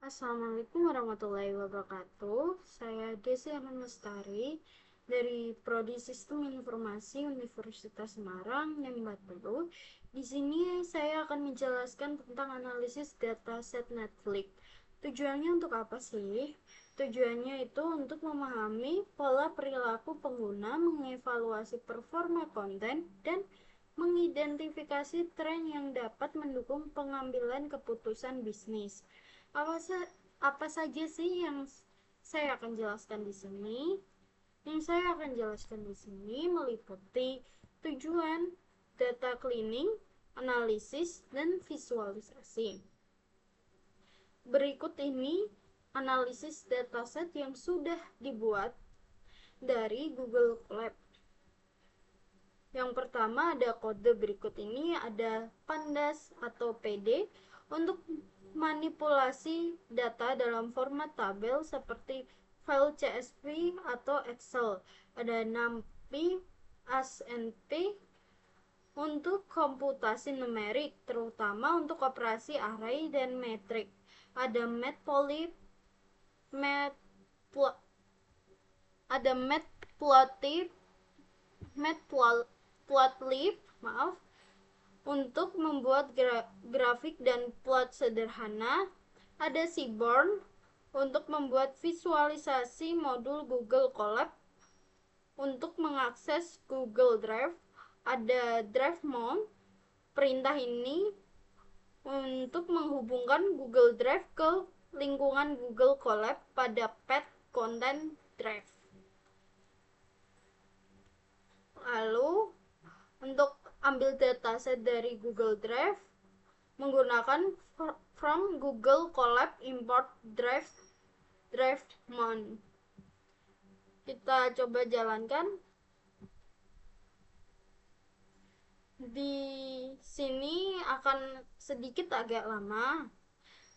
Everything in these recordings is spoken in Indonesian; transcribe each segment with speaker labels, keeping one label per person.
Speaker 1: Assalamualaikum warahmatullahi wabarakatuh. Saya Desi Ahmad Lestari dari Prodi Sistem Informasi Universitas Semarang yang 40. Di sini saya akan menjelaskan tentang analisis dataset Netflix. Tujuannya untuk apa sih? Tujuannya itu untuk memahami pola perilaku pengguna, mengevaluasi performa konten, dan mengidentifikasi tren yang dapat mendukung pengambilan keputusan bisnis. Apa, apa saja sih yang saya akan jelaskan di sini? Yang saya akan jelaskan di sini meliputi tujuan, data cleaning, analisis, dan visualisasi. Berikut ini analisis dataset yang sudah dibuat dari Google Lab. Yang pertama ada kode berikut ini, ada pandas atau PD untuk manipulasi data dalam format tabel seperti file CSV atau Excel. Ada NumPy, ASNP untuk komputasi numerik, terutama untuk operasi array dan metrik. Ada Matplotlib, ada Matplotlib, Matplotlib, maaf, untuk membuat grafik dan plot sederhana. Ada Seaborn untuk membuat visualisasi modul Google Colab untuk mengakses Google Drive. Ada DriveMount. Perintah ini untuk menghubungkan Google Drive ke lingkungan Google Colab pada Path Content Drive. Lalu untuk ambil dataset dari Google Drive menggunakan from Google Colab import DriveMount. Kita coba jalankan. Di sini akan sedikit agak lama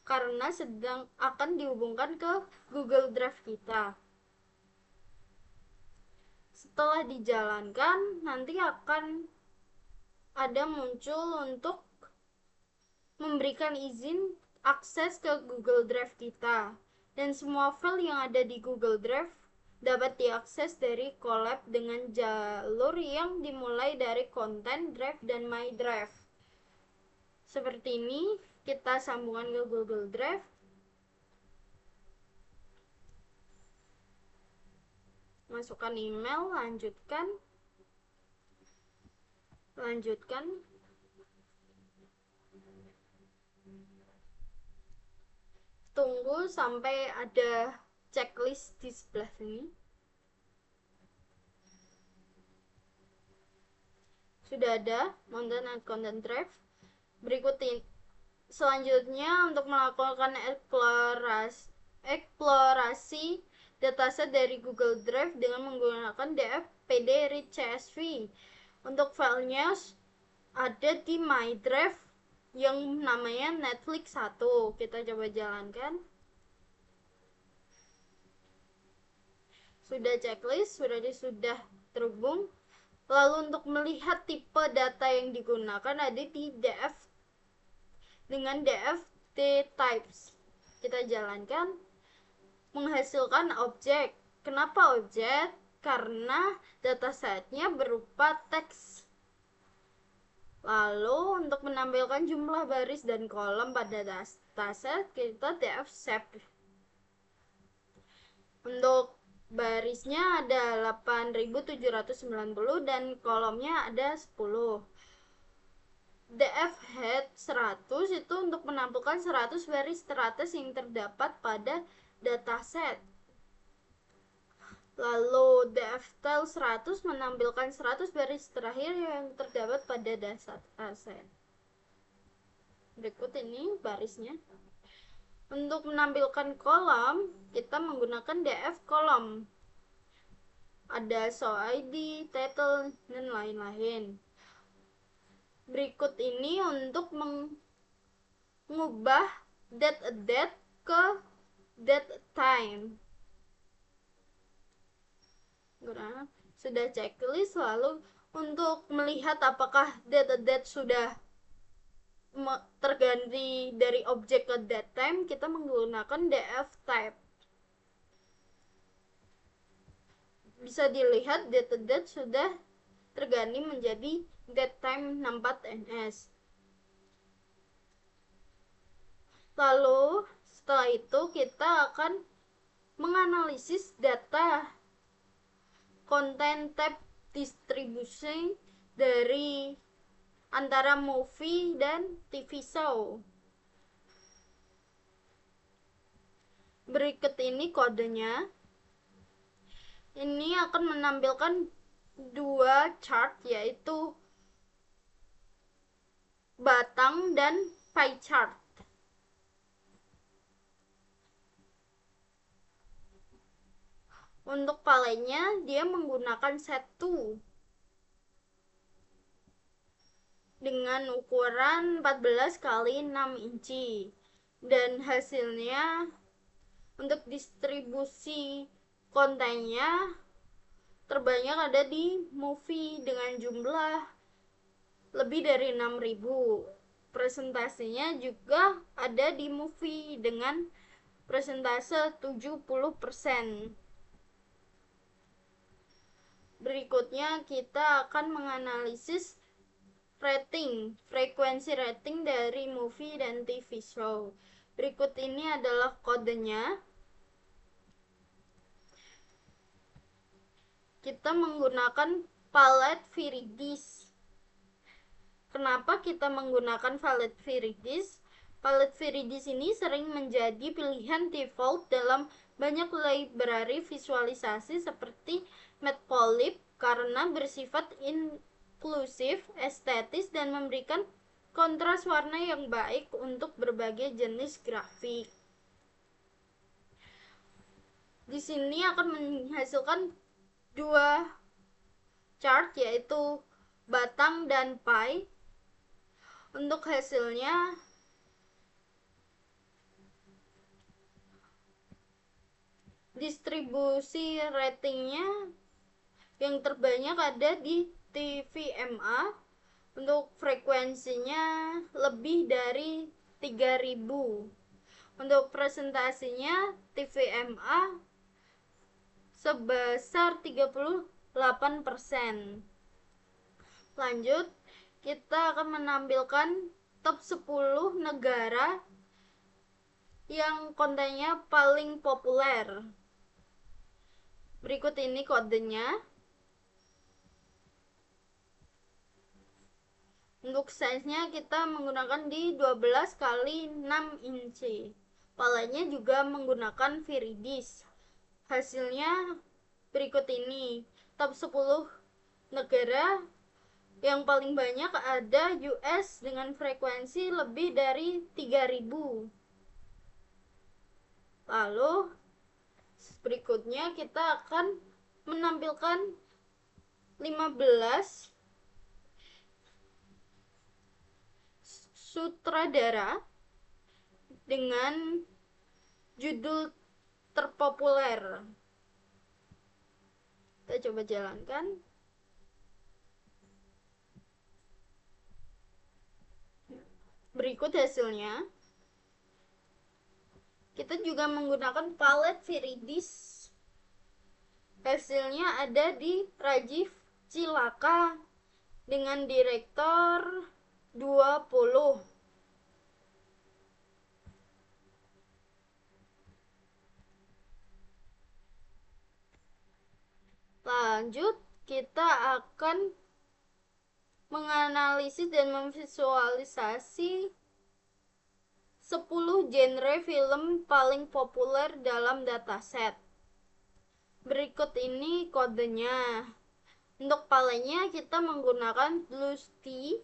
Speaker 1: karena sedang akan dihubungkan ke Google Drive kita. Setelah dijalankan, nanti akan ada muncul untuk memberikan izin akses ke Google Drive kita, dan semua file yang ada di Google Drive dapat diakses dari Colab dengan jalur yang dimulai dari Content Drive dan My Drive. Seperti ini, kita sambungkan ke Google Drive. Masukkan email, lanjutkan. Tunggu sampai ada checklist di sebelah sini. Sudah ada Mountain and Content Drive. Berikut ini selanjutnya untuk melakukan eksplorasi dataset dari Google Drive dengan menggunakan DF PD Read CSV. Untuk filenya ada di My Drive yang namanya Netflix 1. Kita coba jalankan. Sudah checklist, sudah terhubung. Lalu untuk melihat tipe data yang digunakan ada di DF dengan DFT types. Kita jalankan. Menghasilkan objek. Kenapa objek? Karena datasetnya berupa teks. Lalu untuk menampilkan jumlah baris dan kolom pada dataset, kita DF shape. Untuk barisnya ada 8790 dan kolomnya ada 10. DF head 100 itu untuk menampilkan 100 baris teratas yang terdapat pada dataset. Lalu DF tail 100 menampilkan 100 baris terakhir yang terdapat pada dataset. Berikut ini barisnya. Untuk menampilkan kolom, kita menggunakan DF kolom. Ada show ID, title, dan lain-lain. Berikut ini untuk mengubah date ke date time. Sudah checklist. Lalu untuk melihat apakah date sudah terganti dari objek ke datetime, kita menggunakan df type. Bisa dilihat date sudah terganti menjadi datetime 64ns. Lalu setelah itu kita akan menganalisis data konten tab distribusi dari antara movie dan TV show. Berikut ini kodenya. Ini akan menampilkan dua chart, yaitu batang dan pie chart. Untuk palenya dia menggunakan set 2 dengan ukuran 14 kali 6 inci, dan hasilnya untuk distribusi kontennya terbanyak ada di movie dengan jumlah lebih dari 6.000. Presentasinya juga ada di movie dengan presentase 70%. Berikutnya kita akan menganalisis frekuensi rating dari movie dan TV show. Berikut ini adalah kodenya. Kita menggunakan palet Viridis. Kenapa kita menggunakan palet Viridis? Palet Viridis ini sering menjadi pilihan default dalam banyak library visualisasi seperti Matplotlib karena bersifat inklusif, estetis, dan memberikan kontras warna yang baik untuk berbagai jenis grafik. Di sini akan menghasilkan dua chart, yaitu batang dan pie. Untuk hasilnya distribusi ratingnya yang terbanyak ada di TVMA. Untuk frekuensinya lebih dari 3.000. Untuk presentasinya TVMA sebesar 38%. Lanjut, kita akan menampilkan top 10 negara yang kontennya paling populer. Berikut ini kodenya. Untuk size-nya kita menggunakan di 12 kali 6 inci. Palanya juga menggunakan Viridis. Hasilnya berikut ini. Top 10 negara yang paling banyak ada US dengan frekuensi lebih dari 3.000. Lalu berikutnya kita akan menampilkan 15 sutradara dengan judul terpopuler. Kita coba jalankan. Berikut hasilnya. Kita juga menggunakan palet Viridis. Hasilnya ada di Rajiv Cilaka dengan direktor 20. Lanjut, kita akan menganalisis dan memvisualisasi 10 genre film paling populer dalam dataset. Berikut ini kodenya. Untuk palenya kita menggunakan Bluesky.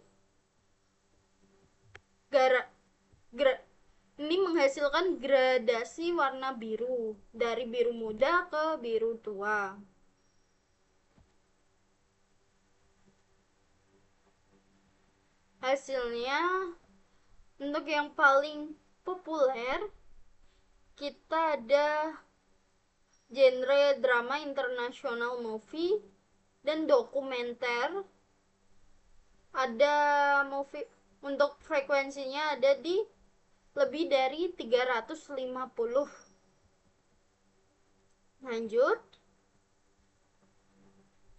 Speaker 1: Ini menghasilkan gradasi warna biru dari biru muda ke biru tua. Hasilnya untuk yang paling populer kita ada genre drama international movie dan dokumenter. Ada Untuk frekuensinya ada di lebih dari 350. Lanjut,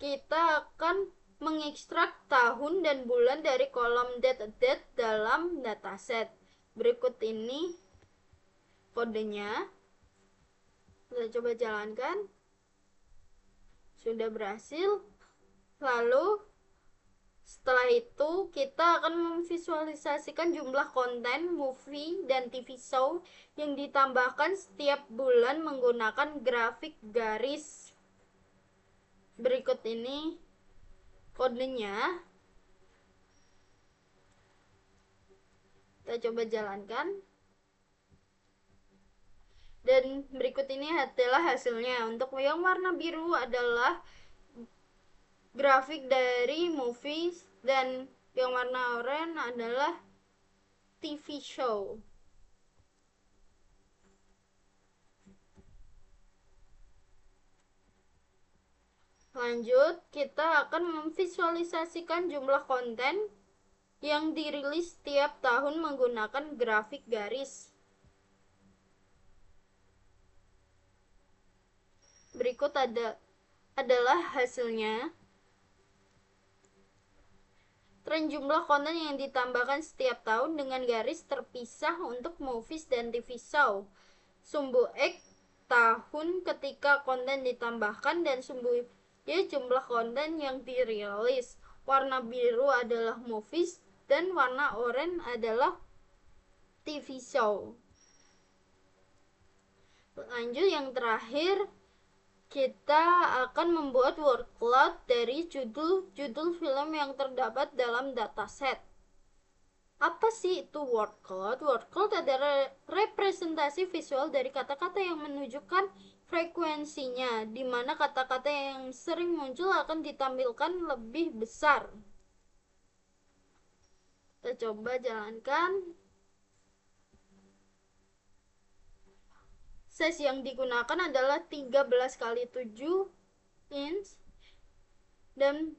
Speaker 1: kita akan mengekstrak tahun dan bulan dari kolom date dalam dataset. Berikut ini kodenya. Kita coba jalankan. Sudah berhasil. Lalu setelah itu kita akan memvisualisasikan jumlah konten, movie, dan TV show yang ditambahkan setiap bulan menggunakan grafik garis. Berikut ini kodenya. Kita coba jalankan. Dan berikut ini adalah hasilnya. Untuk yang warna biru adalah grafik dari movies dan yang warna oranye adalah TV show. Lanjut, kita akan memvisualisasikan jumlah konten yang dirilis setiap tahun menggunakan grafik garis. Berikut adalah hasilnya. Tren jumlah konten yang ditambahkan setiap tahun dengan garis terpisah untuk movies dan TV show. Sumbu X tahun ketika konten ditambahkan dan sumbu Y jumlah konten yang dirilis. Warna biru adalah movies dan warna oranye adalah TV show. Lanjut, yang terakhir, kita akan membuat word cloud dari judul film yang terdapat dalam dataset. Apa sih itu word cloud? Word cloud adalah representasi visual dari kata-kata yang menunjukkan frekuensinya, di mana kata-kata yang sering muncul akan ditampilkan lebih besar. Kita coba jalankan. Size yang digunakan adalah 13 kali 7 inch dan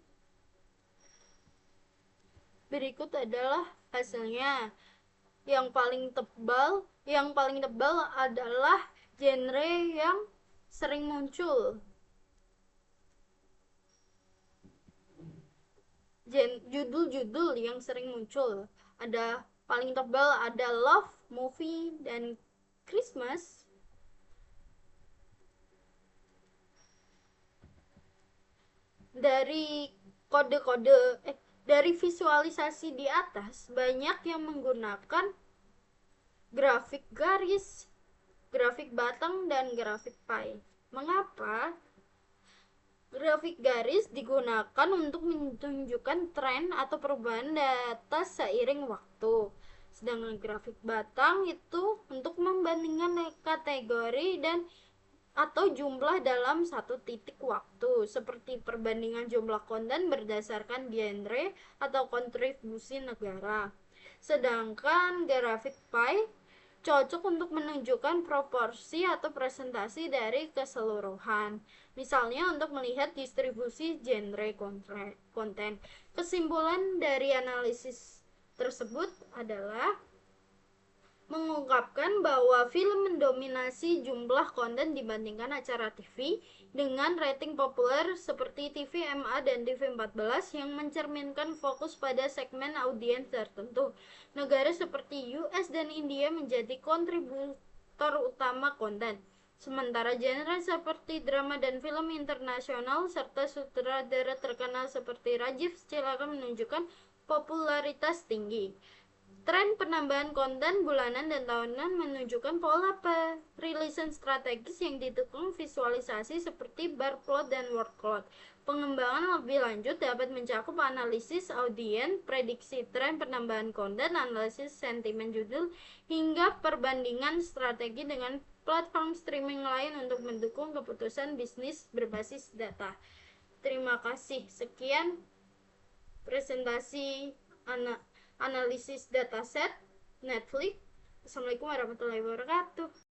Speaker 1: berikut adalah hasilnya. Yang paling tebal adalah genre yang sering muncul. Judul-judul yang sering muncul. Paling tebal ada love, movie, dan Christmas. Dari visualisasi di atas, banyak yang menggunakan grafik garis, grafik batang, dan grafik pie. Mengapa? Grafik garis digunakan untuk menunjukkan tren atau perubahan data seiring waktu. Sedangkan grafik batang itu untuk membandingkan kategori dan atau jumlah dalam satu titik waktu, seperti perbandingan jumlah konten berdasarkan genre atau kontribusi negara. Sedangkan grafik pie cocok untuk menunjukkan proporsi atau presentasi dari keseluruhan. Misalnya untuk melihat distribusi genre konten. Kesimpulan dari analisis tersebut adalah mengungkapkan bahwa film mendominasi jumlah konten dibandingkan acara TV dengan rating populer seperti TV MA dan TV 14 yang mencerminkan fokus pada segmen audiens tertentu. Negara seperti US dan India menjadi kontributor utama konten. Sementara genre seperti drama dan film internasional serta sutradara terkenal seperti Rajiv Chilaka menunjukkan popularitas tinggi. Tren penambahan konten bulanan dan tahunan menunjukkan pola perilisan strategis yang didukung visualisasi seperti bar plot dan word cloud. Pengembangan lebih lanjut dapat mencakup analisis audiens, prediksi tren penambahan konten, analisis sentimen judul, hingga perbandingan strategi dengan platform streaming lain untuk mendukung keputusan bisnis berbasis data. Terima kasih. Sekian presentasi analisis dataset Netflix. Assalamualaikum warahmatullahi wabarakatuh.